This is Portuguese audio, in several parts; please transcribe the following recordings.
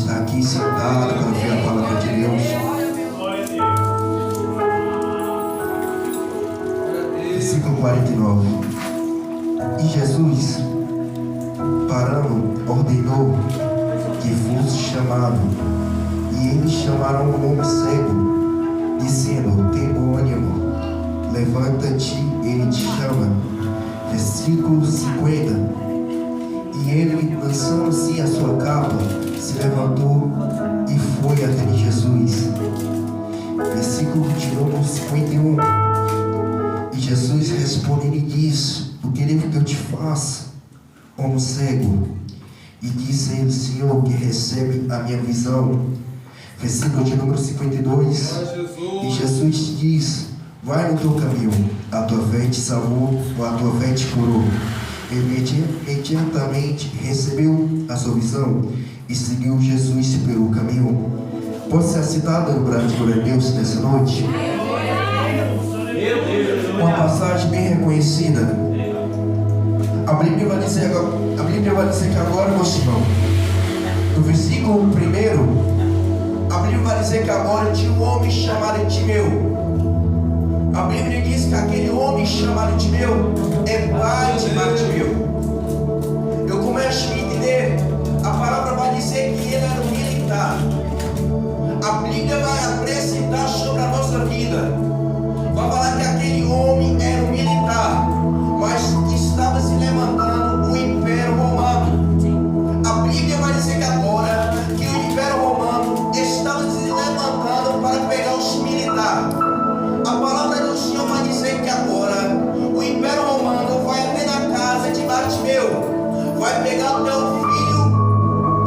está aqui sentado para ouvir a palavra de Deus. Versículo 49. E Jesus, parando, ordenou que fosse chamado. E eles chamaram um homem cego, dizendo: tem bom ânimo, levanta-te, ele te chama. Versículo 50. E ele, lançando-se a sua capa, se levantou e foi até Jesus. Versículo 51. E Jesus respondeu e disse: o que devo que eu te faça, homem cego? E disse ele: Senhor, que recebe a minha visão. Versículo de número 52. E Jesus te diz: vai no teu caminho, a tua fé te salvou, ou a tua fé te curou. Imediatamente recebeu a sua visão e seguiu Jesus pelo caminho. Pode ser citado no Brasil de Glória a Deus nessa noite? Uma passagem bem reconhecida. A Bíblia vai dizer que agora, meu irmão, no versículo 1, a Bíblia vai dizer que agora tinha um homem chamado Timeu. A Bíblia diz que aquele homem chamado Timeu é pai de Bartimeu. Eu começo a entender. A palavra vai dizer que ele era um militar. A Bíblia vai acrescentar sobre a nossa vida. Vai falar que aquele homem era um militar, mas estava se levantando o Império Romano. A Bíblia vai dizer que agora que o Império Romano estava se levantando para pegar os militares. A palavra do Senhor vai dizer que agora o Império Romano vai até na casa de Bartimeu, vai pegar o teu filho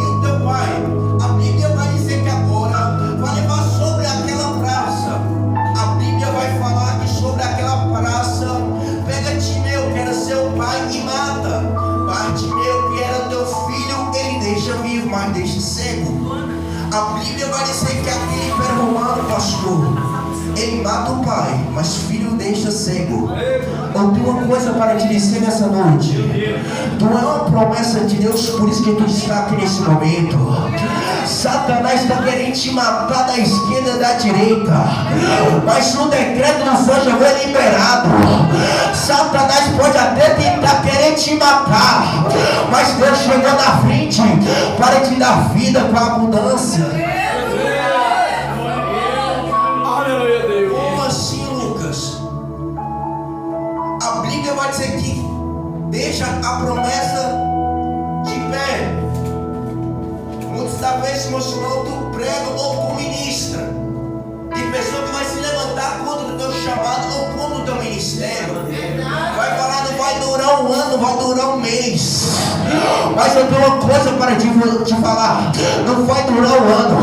e o teu pai. A Bíblia vai dizer que agora vai levar sobre aquela praça. A Bíblia vai falar que sobre aquela praça pega Timeu, que era seu pai, e mata. Bartimeu, que era teu filho, ele deixa vivo, mas deixa cego. A Bíblia vai dizer que aquele Império Romano, pastor, ele mata o pai, mas filho deixa cego. Eu tenho uma coisa para te dizer nessa noite. Tu é uma promessa de Deus, por isso que tu está aqui nesse momento. Satanás está querendo te matar da esquerda e da direita, mas no decreto do Senhor já foi liberado. Satanás pode até tentar querer te matar, mas Deus chegou na frente para te dar vida com abundância. Vai dizer que deixa a promessa de pé. Muitas das vezes, meu irmão, tu prega ou tu ministra. Tem pessoa que vai se levantar contra o teu chamado ou contra o teu ministério. Vai falar, não vai durar um ano, vai durar um mês. Mas eu tenho uma coisa para te falar: não vai durar um ano,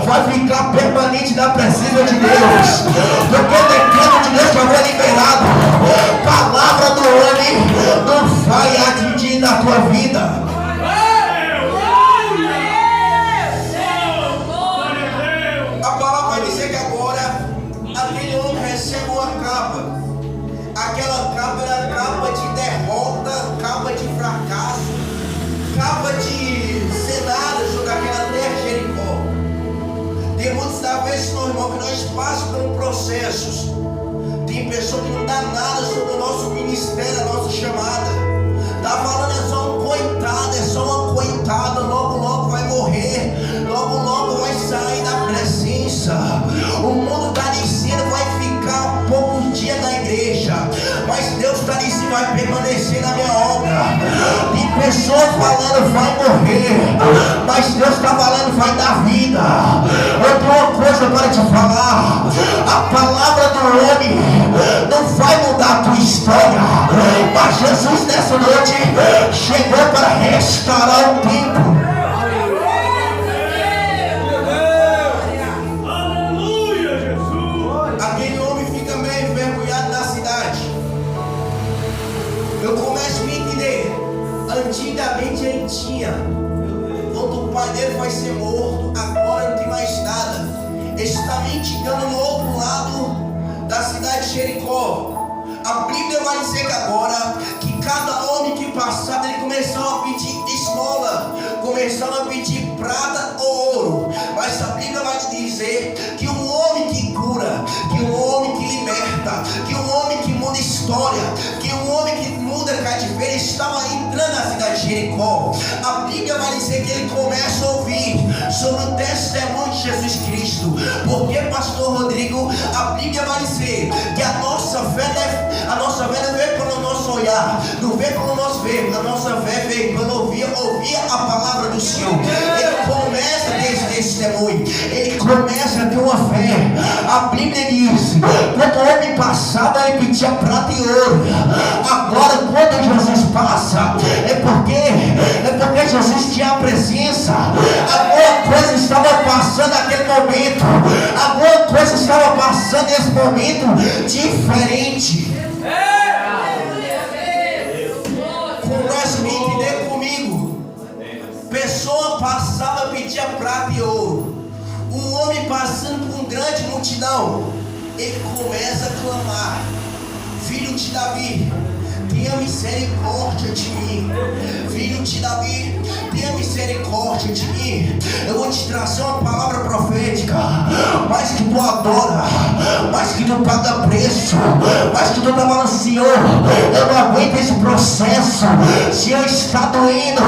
vai ficar permanente na presença de Deus, porque o decreto de Deus já foi liberado. Palavra do homem não vai atingir na tua vida. A palavra vai dizer que agora aquele homem recebe uma capa. Aquela capa era capa de derrota, capa de fracasso, capa de cenário sobre aquela terra de Jericó. Tem muitas das vezes, meu irmão, que nós passamos por processos. Tem pessoa que não dá nada sobre o nosso ministério, a nossa chamada. Tá falando, é só um coitado, é só uma coitada. Logo, logo vai morrer. Logo, logo vai sair da presença. O mundo está dizendo vai ficar poucos dias na igreja, mas Deus está dizendo vai permanecer na minha obra. Tem pessoas falando vai morrer, mas Deus está falando vai dar vida. Eu tenho uma coisa para te falar: a palavra do homem não vai mudar a tua história, mas Jesus nessa noite chegou para restaurar o tempo. Aleluia, Jesus. Aquele homem fica meio envergonhado na cidade. Eu começo a me entender. Antigamente ele tinha, quando o pai dele vai ser morto, agora não tem mais nada. Ele está mendigando no outro lado da cidade de Jericó. A Bíblia vai dizer que agora, que cada homem que passava, ele começou a pedir esmola, começou a pedir prata ou estava entrando na cidade de Jericó, a Bíblia vai dizer que ele começa a ouvir sobre o testemunho de Jesus Cristo. Porque, pastor Rodrigo, a Bíblia vai dizer que a nossa fé não vê pelo nosso olhar, não vê pelo nosso ver, a nossa fé veio pelo ouvir a palavra do Senhor. Ele começa a ter esse testemunho, ele começa a ter uma fé. A Bíblia diz: quando o homem passava, ele pedia prata e ouro. Agora, quando Jesus passa, é porque Jesus tinha a presença. Alguma coisa estava passando naquele momento, alguma coisa estava passando nesse momento diferente. Comece a me entender comigo. Pessoa passava, pedia prata e ouro. Um homem passando por uma grande multidão, ele começa a clamar: filho de Davi, tenha misericórdia de mim. Filho de Davi, tenha misericórdia de mim. Eu vou te trazer uma palavra profética. Mas que tu adora, mas que tu paga preço, mas que tu tá falando: Senhor, eu não aguento esse processo, Senhor, está doendo.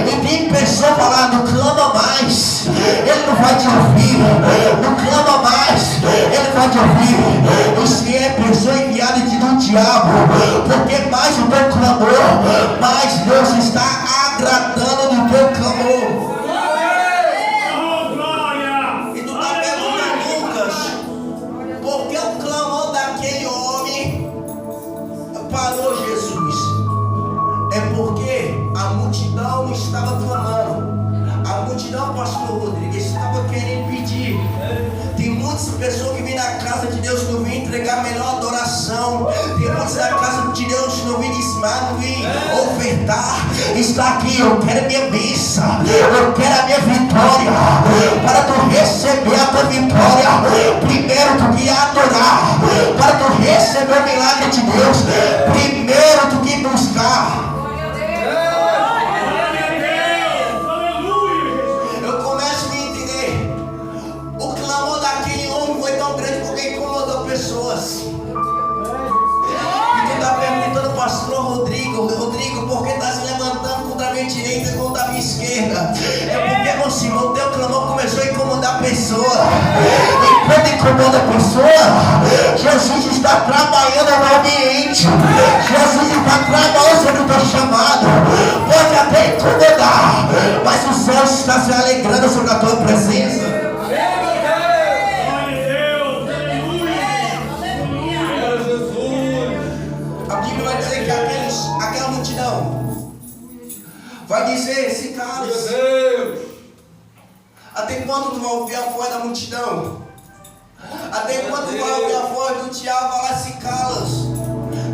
E tem pessoa falando: clama mais, ele não vai te ouvir. Não clama mais, ele vai te ouvir. Você é pessoa enviada do diabo, porque mais o teu clamor, mais Deus está agradando no teu clamor. E tu está perguntando, Lucas, por que o clamor daquele homem parou, Jesus? É porque a multidão não estava clamando. A multidão, pastor Rodrigo, estava querendo pedir. Tem muitas pessoas que vêm na casa de Deus, não vêm entregar a melhor adoração. Tem muitos na casa de Deus que não vêm dizimar, não vêm ofertar. Está aqui: eu quero a minha bênção, eu quero a minha vitória. Para tu receber a tua vitória, primeiro tu que adorar. Para tu receber o milagre de Deus, primeiro tu que buscar. Pessoas. E tu está perguntando, pastor Rodrigo, por que está se levantando contra a minha direita e contra a minha esquerda? É porque, meu Senhor, o teu clamor começou a incomodar a pessoa. E quando incomoda a pessoa, Jesus está trabalhando no ambiente. Jesus está trabalhando sobre o teu chamado. Pode até incomodar, mas o céu está se alegrando sobre a tua presença. Vai dizer: se cala. Até quando tu vai ouvir a voz da multidão? Até quando tu vai ouvir a voz do diabo? Falar: se calas.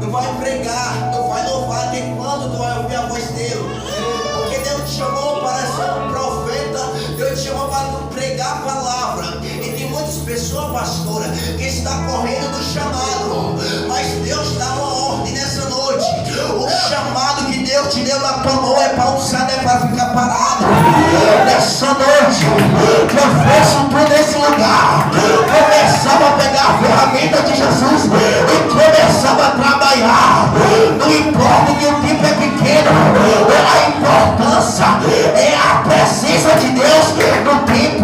Não vai pregar, não vai louvar. Até quando tu vai ouvir a voz dele? Porque Deus te chamou para ser um profeta, Deus te chamou para tu pregar a palavra. E tem muitas pessoas, pastora, que estão correndo do chamado, mas Deus dá uma ordem nessa noite. O chamado que Deus te deu na tua mão é para usar, não é para ficar parado. Nessa noite, confesso tu nesse lugar, começava a pegar a ferramenta de Jesus e começava a trabalhar. Não importa que o tempo é pequeno, a importância é a presença de Deus no tempo.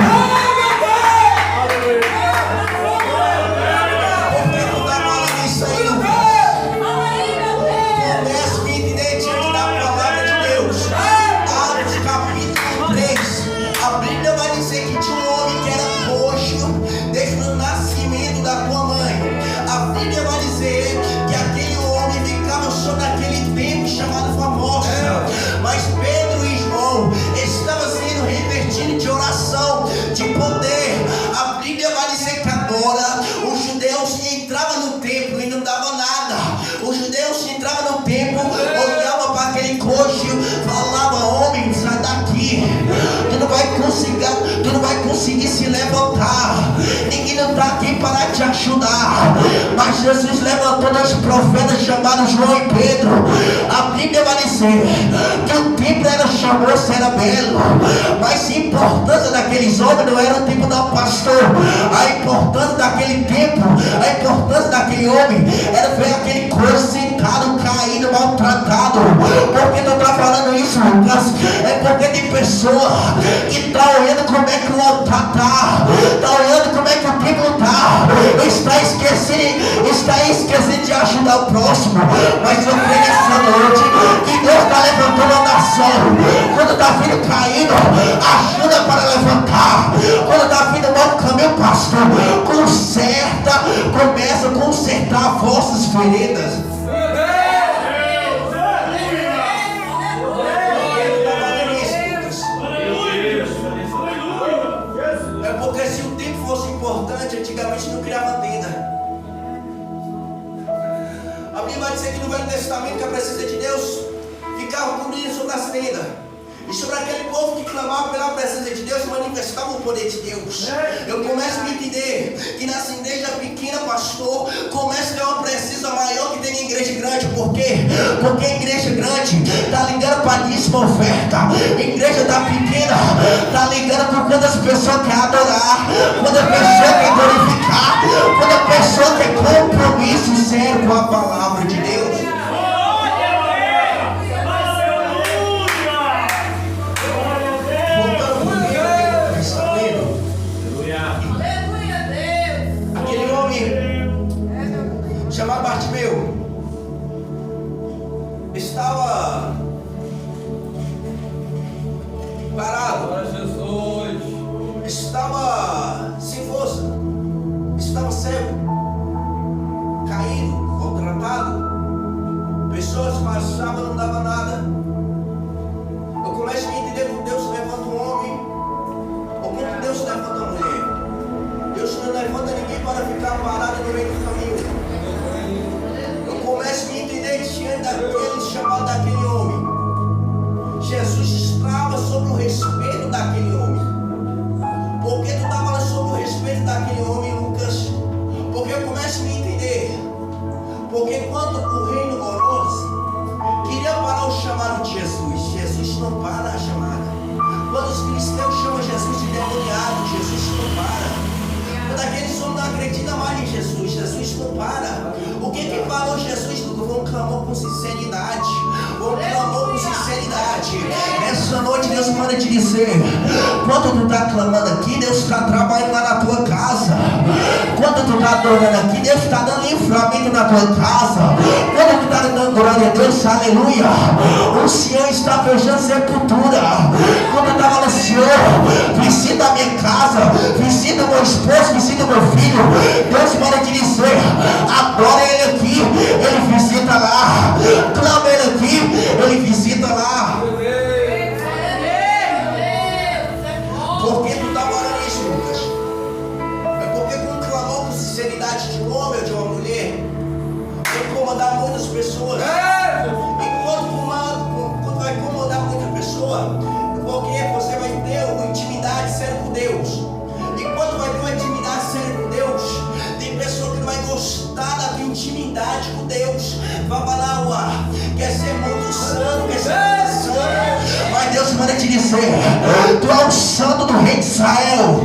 Tu não vai conseguir se levantar. Ninguém não está aqui para te ajudar. Mas Jesus levantou dois profetas chamados João e Pedro. A Bíblia vai dizer que o templo era charmoso, era belo, mas a importância daquele daqueles homens não era o tipo, não, pastor. A importância daquele tempo, a importância daquele homem era ver aquele corpo sentado, caído, maltratado. Por que tu está falando isso, Lucas? É porque tem pessoa que está olhando como é que o altar está olhando como é que o templo está, está esquecendo de ajudar o próximo. Mas eu creio nessa noite que Deus está levantando a nação. Quando está vindo caindo, ajuda para levantar. Quando está vindo mau caminho, pastor, começa a consertar vossas feridas. É porque se o tempo fosse importante, antigamente não criava tenda. A Bíblia vai dizer que no Velho Testamento que a presença de Deus ficava cobrindo sobre as tendas. E sobre aquele povo que clamava pela presença de Deus, manifestava o poder de Deus. Eu começo a entender que nessa igreja pequena, pastor, começa a ter uma presença maior que tem na igreja grande. Por quê? Porque a igreja grande está ligando para a dízima oferta. A igreja da pequena está ligando por quantas pessoas quer adorar, quando a pessoa quer glorificar, quando a pessoa quer compromisso sério com a palavra de Deus. Chamado Bartimeu estava parado, estava sem força, estava cego, caído, maltratado. Pessoas passavam, não dava nada. Eu começo a entender que Deus levanta um homem, ou quando Deus levanta uma mulher. Deus não levanta ninguém para ficar parado no meio do caminho. Começo a entender que diante daquele chamado daquele homem, Jesus estava sobre o respeito daquele homem. Por que tu está falando sobre o respeito daquele homem, Lucas? Porque eu começo a me entender. Porque quando o reino Oroz queria parar o chamado de Jesus, Jesus não para a chamada. Quando os cristãos chamam Jesus de demoniado, Jesus não para. Quando aqueles homens não acreditam mais em Jesus, Jesus não para. O que parou Jesus? Vão clamar com sinceridade. Vão clamar com sinceridade. Essa noite Deus manda te dizer: quando tu está clamando aqui, Deus está trabalhando lá na tua casa. Quando tu está adorando aqui, Deus está dando livramento na tua casa. Quando tu está dando glória a Deus, aleluia, o Senhor está fechando sepultura. Quando tu está falando, Senhor, visita a minha casa, visita o meu esposo, visita o meu filho, Deus manda te dizer: adora Ele aqui, Ele visita lá. Clama Ele aqui, Ele visita lá. Por que tu está falando isso, Lucas? É porque com um clamor com sinceridade de um homem ou de uma mulher vai incomodar muitas pessoas. Quando vai incomodar muita pessoa, porque você vai ter uma intimidade séria com Deus. E quando vai ter uma intimidade séria com Deus, tem pessoa que não vai gostar da tua intimidade com Deus. Vai falar, quer ser muito santo, quer ser muito santo. Mas Deus manda te dizer: tu é o santo do rei de Israel.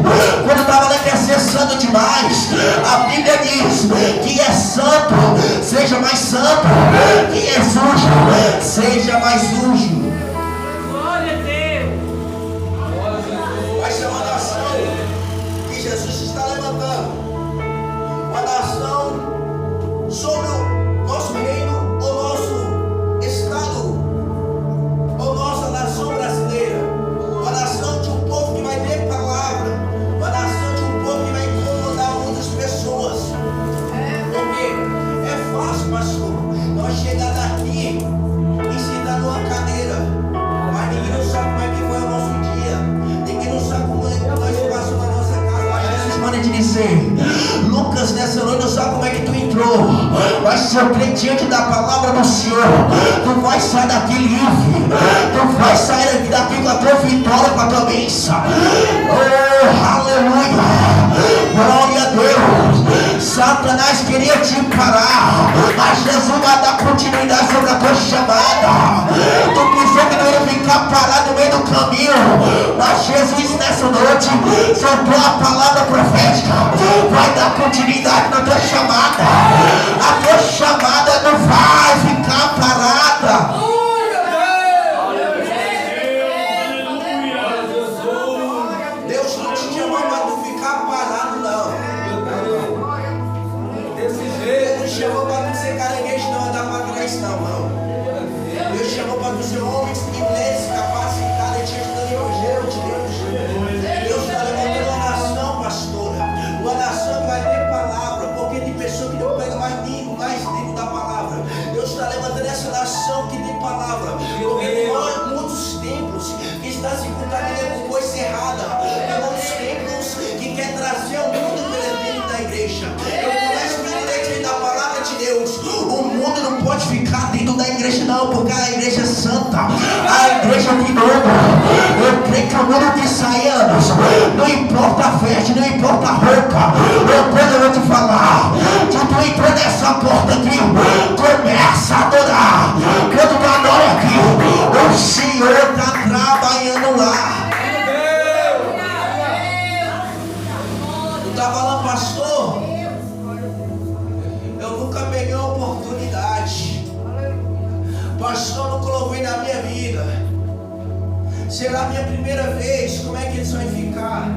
Quando estava lá, quer ser santo demais, a Bíblia diz: que é santo, seja mais santo. Que é sujo, seja mais sujo. Glória a Deus. Vai ser uma nação que Jesus está levantando. Uma nação sobre o nosso reino, o nosso estado, a nossa nação brasileira. Uma nação de um povo que vai ter palavra. Uma nação de um povo que vai incomodar muitas pessoas. Porque é fácil, pastor, nós chegar daqui e sentar numa cadeira, mas ninguém não sabe como é que foi o nosso dia. Ninguém não sabe como é que nós passamos na nossa casa. Mas Jesus manda te dizer: Lucas, nessa noite não sabe como é que tu entrou, mas se eu crer diante da palavra do Senhor, tu vai sair daqui livre. Tu vai sair daqui com a tua vitória, com a tua bênção. Oh, aleluia, glória a Deus. Satanás queria te parar, mas Jesus vai dar continuidade sobre a tua chamada. Tu pensou que não ia ficar parado no meio do caminho, mas Jesus nessa noite soltou a palavra profética, vai dar continuidade na tua chamada. A tua chamada não vai ficar parada. Deus não te chamou para tu ficar parado, não. Deus te chamou para tu ser caranguejo, não andar para trás, não. Deus te chamou para tu ser homens e mulheres capacitados diante do Evangelho de Deus. Deus está levantando uma nação, pastora. Uma nação que vai ter palavra, porque tem pessoa que não pega mais livro da palavra. Deus está levantando essa nação que tem palavra, porque tem muitos templos que estão se contaminando com coisa errada. Tem muitos templos que quer trazer o mundo para dentro da igreja. Eu começo a entender dentro da palavra de Deus. O mundo não pode ficar dentro da igreja, não, porque a igreja é santa, a igreja de novo. Eu creio que o mundo tem 100 anos, não importa a festa, não importa a roupa. Eu vou te falar, se tu entrou nessa porta aqui, começa a adorar. Quando tu adora aqui, o Senhor está trabalhando lá. Tu está falando, pastor? Eu nunca peguei uma oportunidade. Pastor, não coloquei na minha vida. Será a minha primeira vez? Como é que eles vão ficar?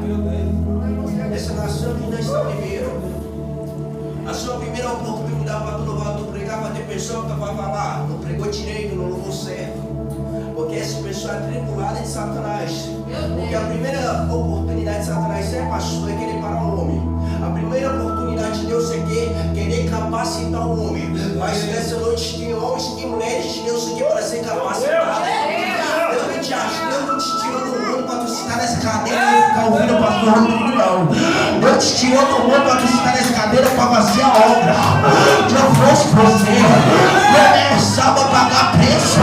Essa nação que não está vivendo. A sua primeira oportunidade para tu louvar, tu pregar, para ter pessoa que vai falar, não pregou direito, não louvou certo. Porque essa pessoa é tribulada de Satanás. Porque a primeira oportunidade de Satanás é, pastor, é querer parar o homem. A primeira oportunidade de Deus é querer capacitar o homem. Mas nessa noite tem homens e mulheres de Deus aqui para ser capacitados. Deus não te acha, Deus não te tirou do mundo para tu sentar nessa cadeira e ficar ouvindo o pastor Rodrigo, não. Deus te tirou do mundo para tu sentar nessa cadeira para fazer a obra. Se eu fosse você, começava a pagar preço,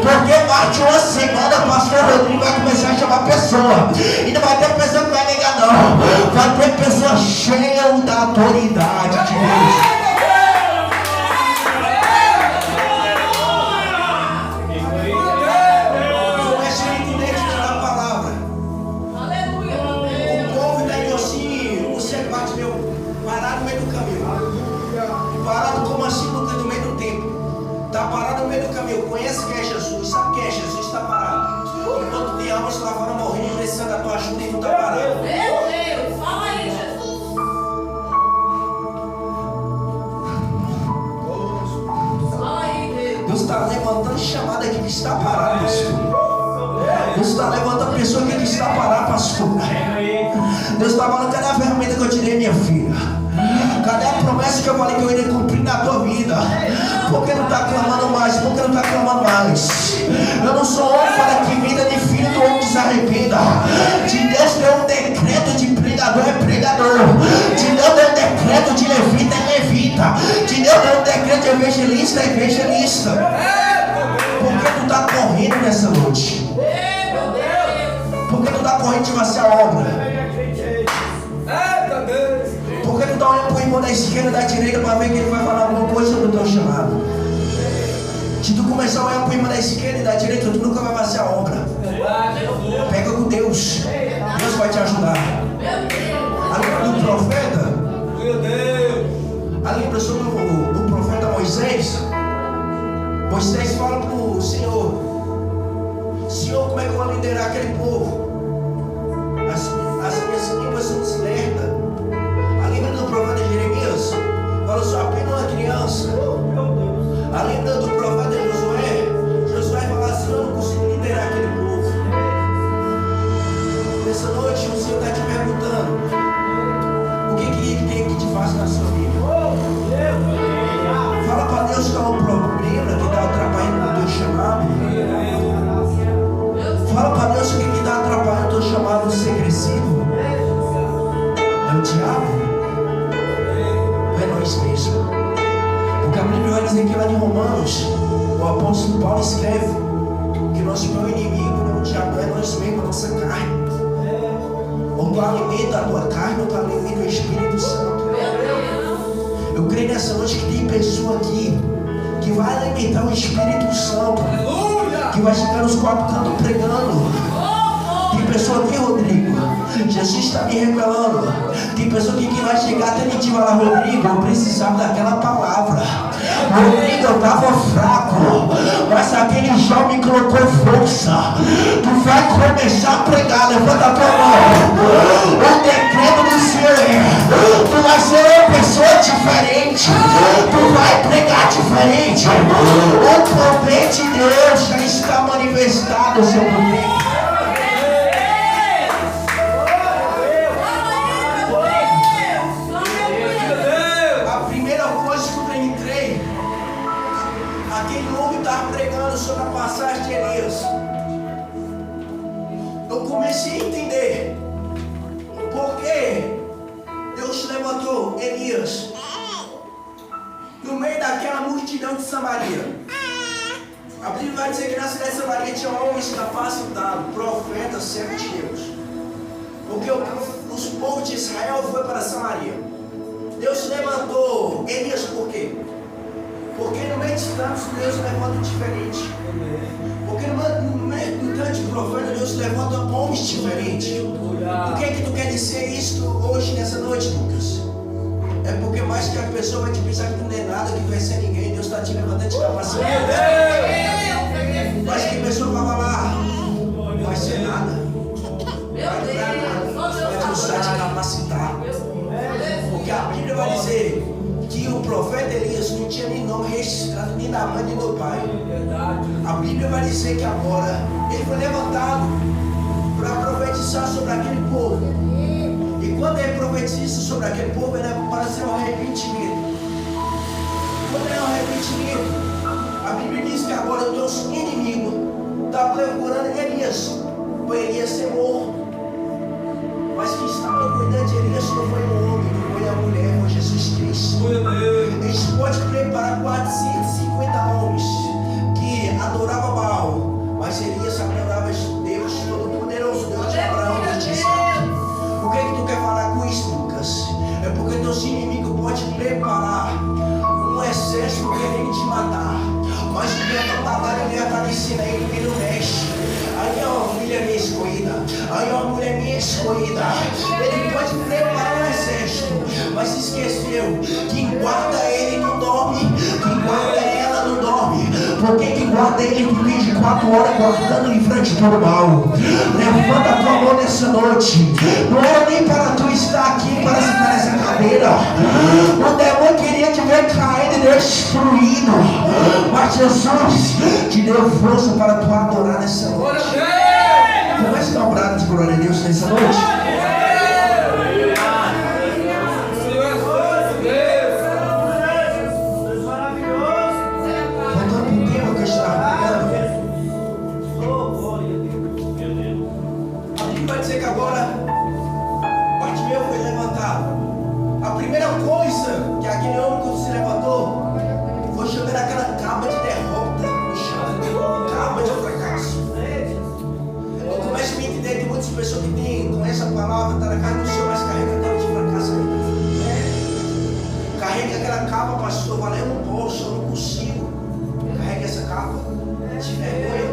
porque mais de uma semana o pastor Rodrigo vai começar a chamar pessoa. E não vai ter pessoa que vai negar, não. Vai ter pessoa cheia da autoridade de Deus. Está parado no meio do caminho, conhece quem é Jesus, sabe quem é Jesus, está parado. Enquanto tem almas lá fora morrendo, precisando da tua ajuda e tu está parado. Meu Deus, fala aí, Jesus. Fala aí, Deus. Deus está levantando chamada aqui que está parado, pastor. Deus está levantando pessoa aqui que está parada, pastor. Deus está falando, cadê a ferramenta que eu tirei, minha filha? Cadê a promessa que eu falei que eu iria cumprir na tua vida? Por que não está clamando mais? Por que não está clamando mais? Eu não sou homem para que vida de filho do homem se arrependa. De Deus deu um decreto de pregador é pregador. De Deus deu um decreto de levita é levita. De Deus deu um decreto de evangelista é evangelista. Por que tu está correndo nessa noite? Por que tu está correndo de fazer a obra? Por que tu está olhando para o irmão da esquerda, da direita, para ver que ele vai falar alguma coisa sobre o teu chamado? Se tu começar a olhar para o irmão da esquerda e da direita, tu nunca vai fazer a obra. Pega com Deus. Deus vai te ajudar. A lembra do profeta? A lembra sobre o profeta Moisés? Moisés fala para o Senhor: Senhor, como é que eu vou liderar aquele povo? As minhas línguas são deslertas. Lembra do profeta Jeremias? Falou só apenas uma criança. A lembra do profeta Josué? Josué fala assim: eu não consigo liderar aquele povo. Nessa noite o Senhor está te perguntando: o que ele tem que te fazer na sua vida? Fala para Deus qual é o problema que está atrapalhando o teu chamado. Fala para Deus o que está atrapalhando o teu chamado a ser crescido. É o diabo? É nós mesmos. Porque a Bíblia vai dizer que lá em Romanos, o apóstolo Paulo escreve que nosso maior inimigo não é o diabo, não é nós mesmos, a nossa carne. Ou tu alimenta a tua carne, ou tu alimenta o Espírito Santo. Eu creio nessa noite que tem pessoa aqui que vai alimentar o Espírito Santo, que vai chegar nos quatro cantos pregando. Tem pessoa aqui, Rodrigo, Jesus está me revelando. Tem pessoa aqui que vai chegar até mim e falar: Rodrigo, eu precisava daquela palavra. Rodrigo, eu estava fraco, mas aquele João me colocou força. Tu vai começar a pregar, levanta a tua mão. O decreto do Senhor, tu vai ser uma pessoa diferente. Tu vai pregar diferente. O poder de Deus já está manifestado, seu poder. A primeira coisa que eu entrei, aquele homem estava pregando sobre a passagem de Elias. Eu comecei a entender por que Deus levantou Elias no meio daquela multidão de Samaria. A Bíblia vai dizer que na cidade de Samaria tinha homens capacitados, profetas, servos de Deus. Porque os povos de Israel foi para Samaria. Deus levantou Elias por quê? Porque no meio de tantos Deus levanta diferente. Porque no meio de tantos profetas Deus levanta homens diferentes. O que é que tu quer dizer isso hoje, nessa noite, Lucas? É porque mais que a pessoa vai te pensar que tu não é nada, que tu vai ser ninguém, Deus está te levantando de capacidade. Mas que a pessoa vai falar, não vai ser nada. Deus vai te capacitar. Porque a Bíblia vai dizer que o profeta Elias não tinha nem nome registrado, nem da mãe nem do pai. A Bíblia vai dizer que agora ele foi levantado para profetizar sobre aquele povo. E quando ele profetiza sobre aquele povo, ele é para ser um arrependimento. Quando é um arrependimento, a Bíblia diz que agora os teus inimigos estavam procurando Elias, para Elias ser morto. Mas quem estava cuidando de Elias não foi o homem, não foi a mulher, foi Jesus Cristo. A gente pode preparar 450 homens que adoravam Baal, mas Elias adorava Deus Todo-Poderoso, Deus de Abraão, Deus de Isaac. Por que tu quer falar com isso, Lucas? É porque teus inimigos podem preparar um exército querendo te matar, mas tu quer matar ele e aparecer aí, ele não mexe. Aí é uma filha minha escolhida, aí é uma mulher minha escolhida. Ele pode preparar um exército, mas esqueceu: quem guarda ele não dorme, quem guarda ela não dorme. Porque quem guarda ele 24 horas guardando em frente do mal. Levanta a tua mão nessa noite. Não era nem para tu estar aqui, para sentar nessa cadeira. O demônio queria te ver caído e destruído, mas Jesus te deu força para tu adorar nessa noite. Comece a dar um brado de glória a Deus nessa noite. Voltando para o tema que eu estava falando, a Bíblia vai dizer que agora Bartimeu foi levantado. A primeira coisa que aquele homem, quando se levantou, foi jogar aquela capa de derrota no chão, capa de fracasso. Eu começo a me entender que muitas pessoas que têm com essa palavra, está na casa do Senhor, mas carrega a capa de fracasso ainda. Carrega aquela capa, pastor, fala: eu não posso, eu não consigo. Carrega essa capa de vergonha.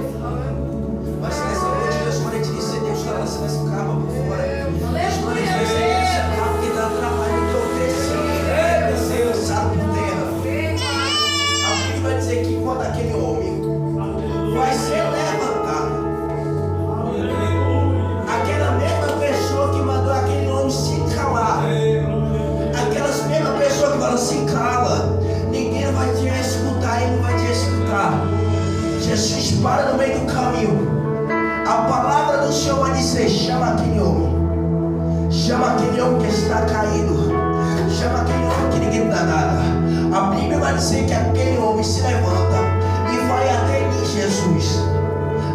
Mas nessa noite Deus pode te dizer: Deus está lançando essa capa por fora. Deus pode te dizer: essa capa que está atrapalhando o teu crescimento, ser lançado por terra. A Bíblia vai dizer que quando aquele homem vai ser levantado, aquela mesma pessoa que mandou aquele homem se calar, aquelas mesmas pessoas que falam: se cala, ninguém vai te escutar, ele não vai te escutar. Jesus para no meio do caminho. A palavra do Senhor vai dizer: chama aquele homem. Chama aquele homem que está caído. Chama aquele homem que ninguém dá nada. A Bíblia vai dizer que aquele homem se levanta e vai até mim, Jesus.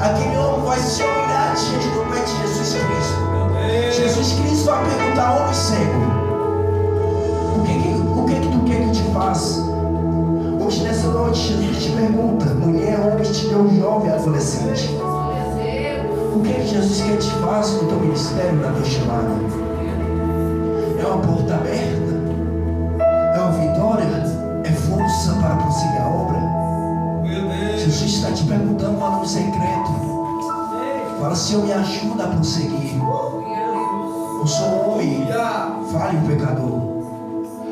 Aquele homem vai se humilhar diante do pé de Jesus Cristo. Jesus Cristo vai perguntar: homem cego, o que tu quer que eu te faça? Hoje nessa noite Jesus te pergunta: mulher, homem te deu jovem, adolescente, o que Jesus quer que te faça no teu ministério, na tua chamada? É uma porta aberta? É uma vitória? É força para prosseguir a obra? Jesus está te perguntando lá no secreto. Fala, Senhor, me ajuda a prosseguir. Eu sou um homem falho, pecador.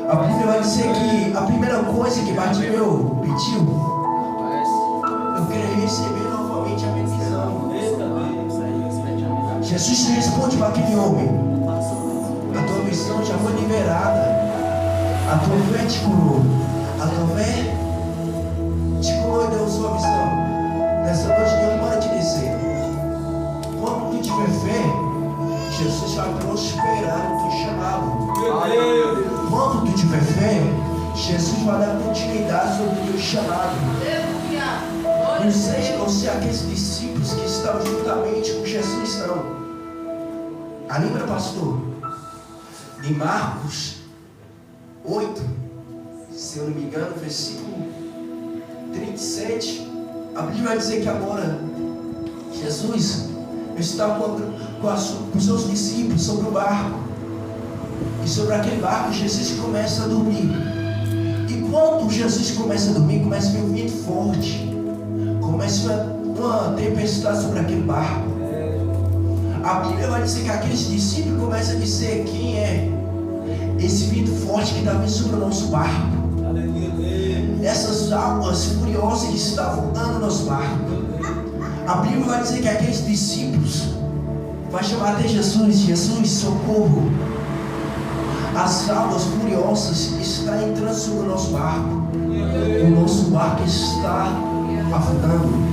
A Bíblia vai dizer que a primeira coisa que Bartimeu pediu, eu quero receber novamente a minha visão. Jesus responde para aquele homem: a tua visão já foi liberada. A tua fé te curou. A tua fé te curou e deu sua visão. Nessa noite Deus manda te dizer: quando tu tiver fé, Jesus vai prosperar o teu chamado. Quando tu tiver fé, Jesus vai dar continuidade sobre o teu chamado. Não sei aqueles discípulos que estavam juntamente com Jesus, não. A lembra, pastor? Em Marcos 8, se eu não me engano, versículo 37, a Bíblia vai dizer que agora Jesus estava com os seus discípulos sobre o barco, e sobre aquele barco Jesus começa a dormir. E quando Jesus começa a dormir, começa a vir um vento forte, começa uma tempestade sobre aquele barco. A Bíblia vai dizer que aqueles discípulos começam a dizer: quem é esse vento forte que está vindo sobre o nosso barco? Essas águas furiosas que estavam dando no nosso barco. A Bíblia vai dizer que aqueles discípulos vai chamar até Jesus: Jesus, socorro! As águas furiosas estão entrando sobre o nosso barco. O nosso barco está afundando.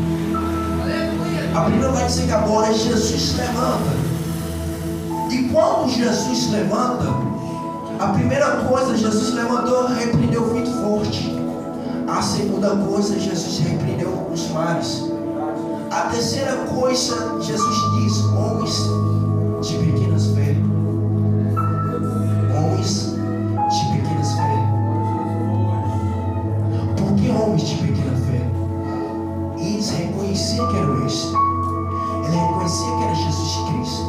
A Bíblia vai dizer que agora Jesus levanta. E quando Jesus levanta, a primeira coisa, Jesus levantou, repreendeu o vento forte. A segunda coisa, Jesus repreendeu os mares. A terceira coisa, Jesus diz: homens de pequenas fé. Homens de pequenas fé. Por que homens de pequena fé? Eles reconheciam que era o Mestre. Ele reconhecia que era Jesus Cristo.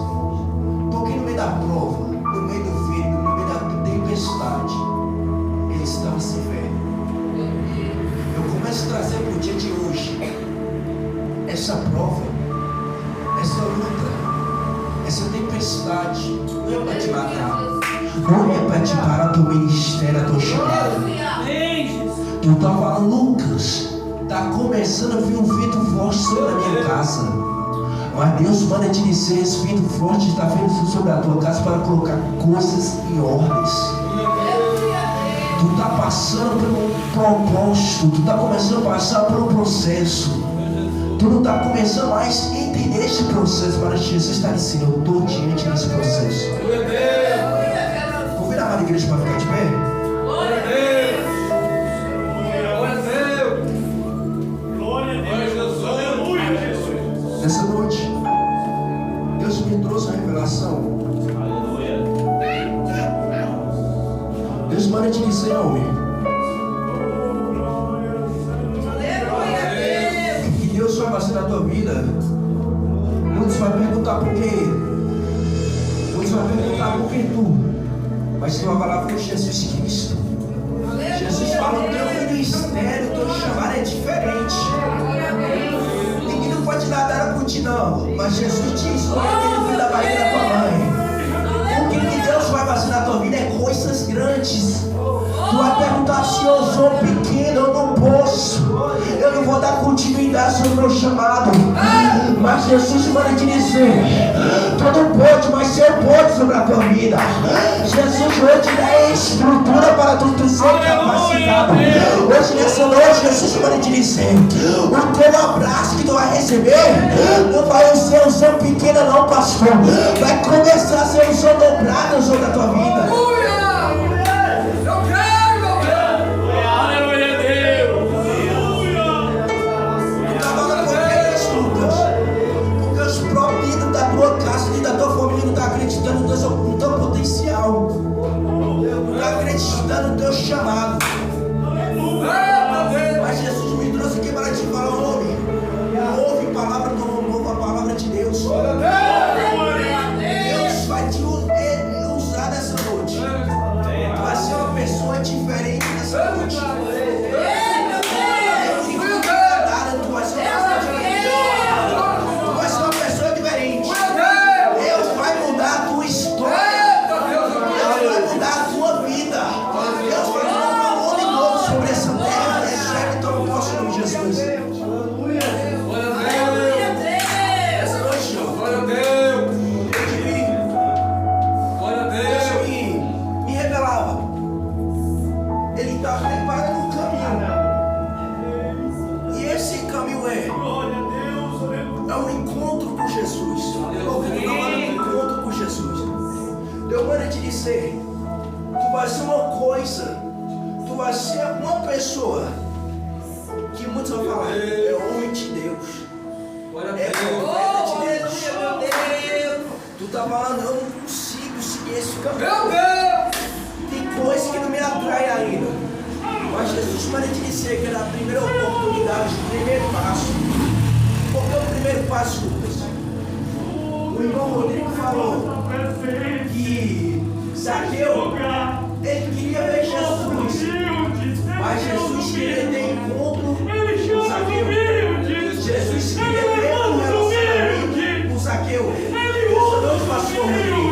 Porque no meio da prova, no meio do vento, no meio da tempestade, ele estava sem fé. Eu começo a trazer para o dia de hoje essa prova, essa luta, essa tempestade. Não é para te matar, não é para te parar teu ministério, a tua chamada. Tu está falando: Lucas, está começando a vir um vento forte sobre a minha casa. Mas Deus manda te dizer: esse vento forte está vindo sobre a tua casa para colocar coisas em ordens. Tu está passando por um propósito, tu está começando a passar por um processo. Tu não está começando mais a entender esse processo, mas Jesus está dizendo: eu estou diante desse processo. Convida a amada igreja para ficar de pé. Glória a Deus. Glória a Deus. Jesus. Aleluia, Jesus. Nessa noite, Deus me trouxe uma revelação. Aleluia. Deus manda te dizer, homem, que Deus vai fazer na tua vida. Muitos vão perguntar por quê. Muitos vão perguntar por que tu. Mas tu vai falar: foi Jesus Cristo. Jesus fala: o teu ministério, o teu chamado é diferente. Ninguém não pode dar a multidão, mas Jesus diz: foi ele da barriga da tua mãe. O que Deus vai fazer na tua vida é coisas grandes. Tu vai perguntar: se eu sou pequeno, eu não posso, eu não vou dar continuidade sobre o meu chamado. Mas Jesus manda te dizer: tu não pode, mas eu posso sobre a tua vida. Jesus vai te dar estrutura para tu ser capacitado. Hoje, nessa noite, Jesus manda te dizer: o teu abraço que tu vai receber não vai ser um som pequeno, não, pastor. Vai começar a ser um som dobrado sobre a tua vida. No teu potencial, não está acreditando no teu chamado. Mas Jesus me trouxe aqui para te falar: homem, ouve a palavra do novo, a palavra de Deus. Deus vai te usar nessa noite. Vai ser uma pessoa diferente nessa noite. Tu vai ser uma pessoa diferente. Deus manda te dizer, tu vai ser uma coisa, tu vai ser uma pessoa que muitos vão falar, é homem de Deus. É profeta de Deus. Tu tá falando, eu não consigo seguir esse caminho. Tem coisa que não me atrai ainda. Mas Jesus manda te dizer que era a primeira oportunidade, o primeiro passo. Qual é o primeiro passo, Lucas? O irmão Rodrigo falou que Zaqueu, ele queria ver Jesus, mas Jesus queria ter encontro com Zaqueu. Jesus queria ter um relacionamento com Zaqueu. Não, pastor Rodrigo.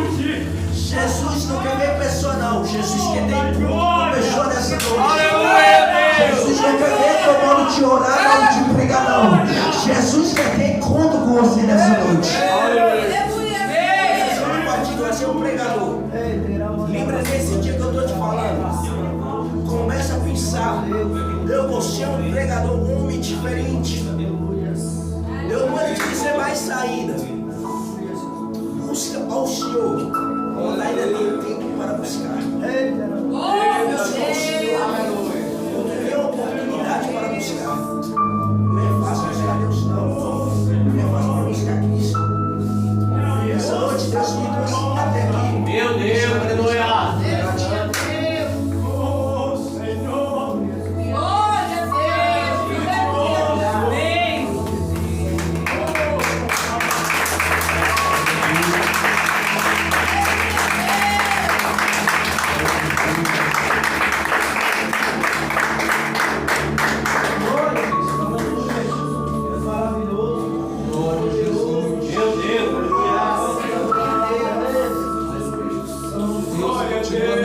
Jesus não quer ver pessoa não. Jesus quer ter encontro com pessoa nessa noite. Jesus não quer ver tomando de orar, não de pregar não. Jesus quer ter encontro com você nessa noite. Vai ser um pregador. Lembra desse dia que eu estou te falando? Começa a pensar. Eu vou ser um pregador, um homem diferente. Eu mando te dizer mais saída. Busca ao Senhor. Quando ainda tem tempo para buscar. Busca ao Senhor. Quando tem oportunidade para buscar. Não é fácil buscar Deus, não. Não é fácil para buscar Cristo. Essa noite Deus me trouxe até aqui. Meu Deus, aleluia. Glória a Deus.